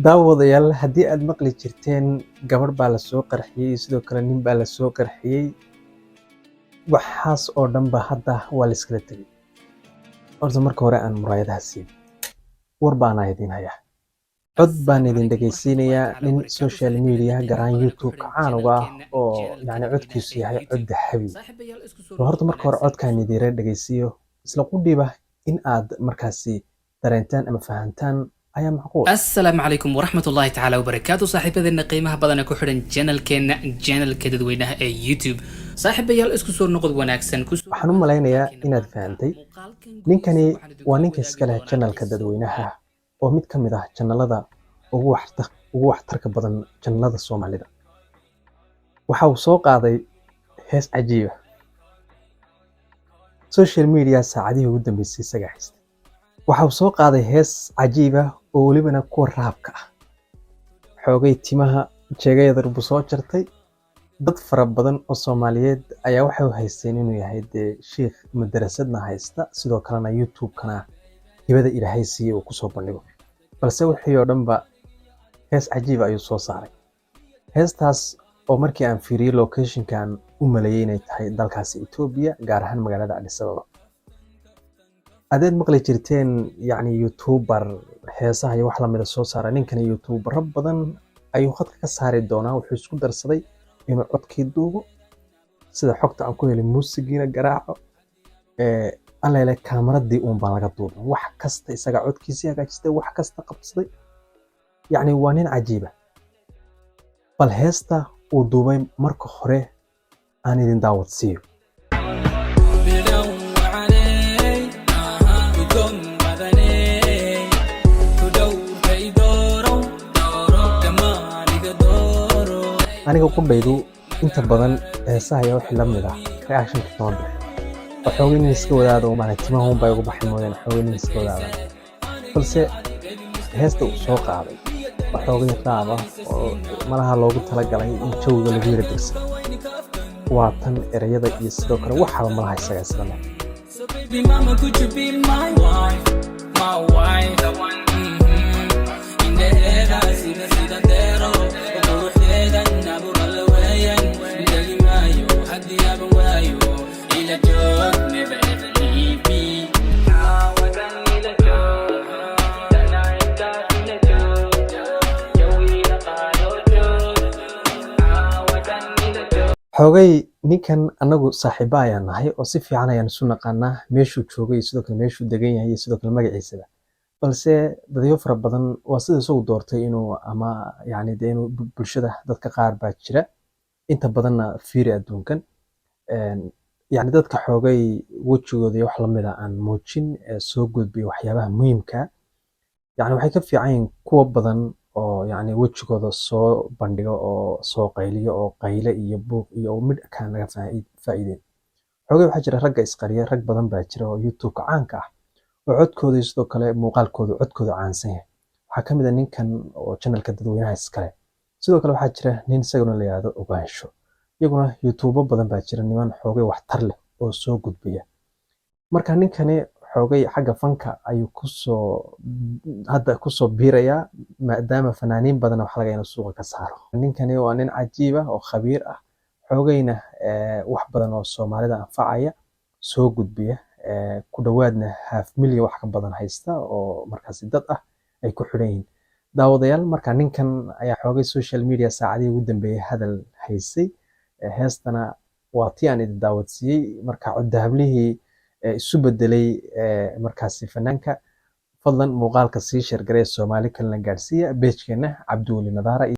daawadayaal haddii aad maqli jirteen gabadh baa la soo qarxiyey sidoo kale nin baa la soo qarxiyey waxaas oo dhan ba hadda waa la iskala tegay. horta marka hore aan muraayadaha siin war baan idin hayaa, cod baan idin dhegaysiinayaa nin social media garaan youtube caan uga ah oo yani codkiisu yahay cod dahabi. horta marka hore codkaan idin dhegaysiiyo isla qudhiba in aad markaasi dareentaan ama fahantaan ayaa macquul. السلام عليكم ورحمة الله تعالى وبركاته. صاحبتنا قيمها بدنا كحرن channel كده وينها يوتيوب. صاحب يال اسكو صور نقد وناكسن كسو. waxaan u malaynayaa inaad fahantay ninkani waa ninka iska leh channelka dadweynaha oo mid ka mid ah channelada ugu waxtarka badan channelada Soomaalida. waxa uu soo qaaday hees cajiib ah social media saacadihii ugu dambeysay isaga haysta. waxa uu soo qaaday hees cajiib ah oo walibana kuwa raabka ah, xoogay timaha jeegayada rubu soo jartay. dad fara badan oo Soomaaliyeed ayaa waxay u haysteen inuu yahay sheekh madrasadna haysta sidoo kalena YouTube-kana hibada Ilaahay siiyay uu ku soo bandhigo, balse wixii oo dhanba hees cajiib ayuu soo saaray. heestaas oo markii aan fiiriyay location-kan u maleeyay inay tahay dalkaasi Itoobiya, gaar ahaan magaalada Addis Ababa. adeed maqli jirteen yani YouTuber heesaha iyo wax la mid ah soo saara. ninkani YouTuber badan ayuu khadka ka saari doonaa. wuxuu isku darsaday inuu codkii duubo, sida xogta aan ku helay muusigiina garaaco, alleele kamaradii uun baan laga duubay, wax kasta isaga codkiisii hagaajistay, wax kasta qabsaday. yani waa nin cajiiba. bal heesta uu duubay marka hore aan idin daawadsiiyo. aniga qudhaydu inta badan heesaha ayaa wixii la mid ah reaction-ka soo bixi waxoogay nin iska wadaada oo maana timaha un baa ugu baxay mooyaan waxoogay nin iska wadaada, balse heesta uu soo qaaday waxoogay raab ah oo malaha loogu talagalay in jawiga lagu yara degsan. waa tan erayada iyo sidoo kale waxaba malaha isaga isla leh. xoogay ninkan anagu saaxiibo ayaan nahay oo si fiican ayaan isu naqaanaa, meeshuu joogay sidoo kale meeshuu degan yahay iyo sidoo kale magaciisaba. balse dadyo fara badan waa sida isagu doortay inuu ama yani inuu bulshada dadka qaar baa jira inta badanna fiiri adduunkan yani dadka xoogay wejigooda iyo wax la mid ah aan muujin soo gudbiyo waxyaabaha muhiimka. yani waxay ka fiican yihiin kuwa badan oo yani wejigooda soo bandhigo oo soo qayliyo oo qayle iyo buuq iyo mid kaan laga faa'iideen. xoogay waxaa jira ragga isqariya, rag badan baa jira oo YouTube-ka caanka ah oo codkooda iyo sidoo kale muuqaalkooda codkooda caansan yahay. waxaa ka mid ah ninkan oo channelka dadweynaha iskale. sidoo kale waxaa jira nin isaguna la yiraahdo Ogaansho. iyaguna YouTube badan baa jira, niman xoogay waxtar leh oo soo gudbiya. marka ninkani xoogay xagga fanka ayuu hadda kusoo biirayaa maadaama fanaaniin badan wax laga inuu suuqa ka saaro. ninkani waa nin cajiib ah oo khabiir ah, xoogayna wax badan oo Soomaalida anfacaya soo gudbiya, ku dhawaadna 500,000 wax ka badan haysta oo markaasi dad ah ay ku xidhan yihiin. daawadayaal marka ninkan ayaa xoogay social media saacadihii ugu dambeeyay hadal haysay. heestana waa tii aan idin daawadsiiyey. marka cod dahablihii isu bedelay markaasi fanaanka. fadlan muuqaalka sii share garee Soomaali kalena gaarsiiya page-keena Cabdiweli Nadaara.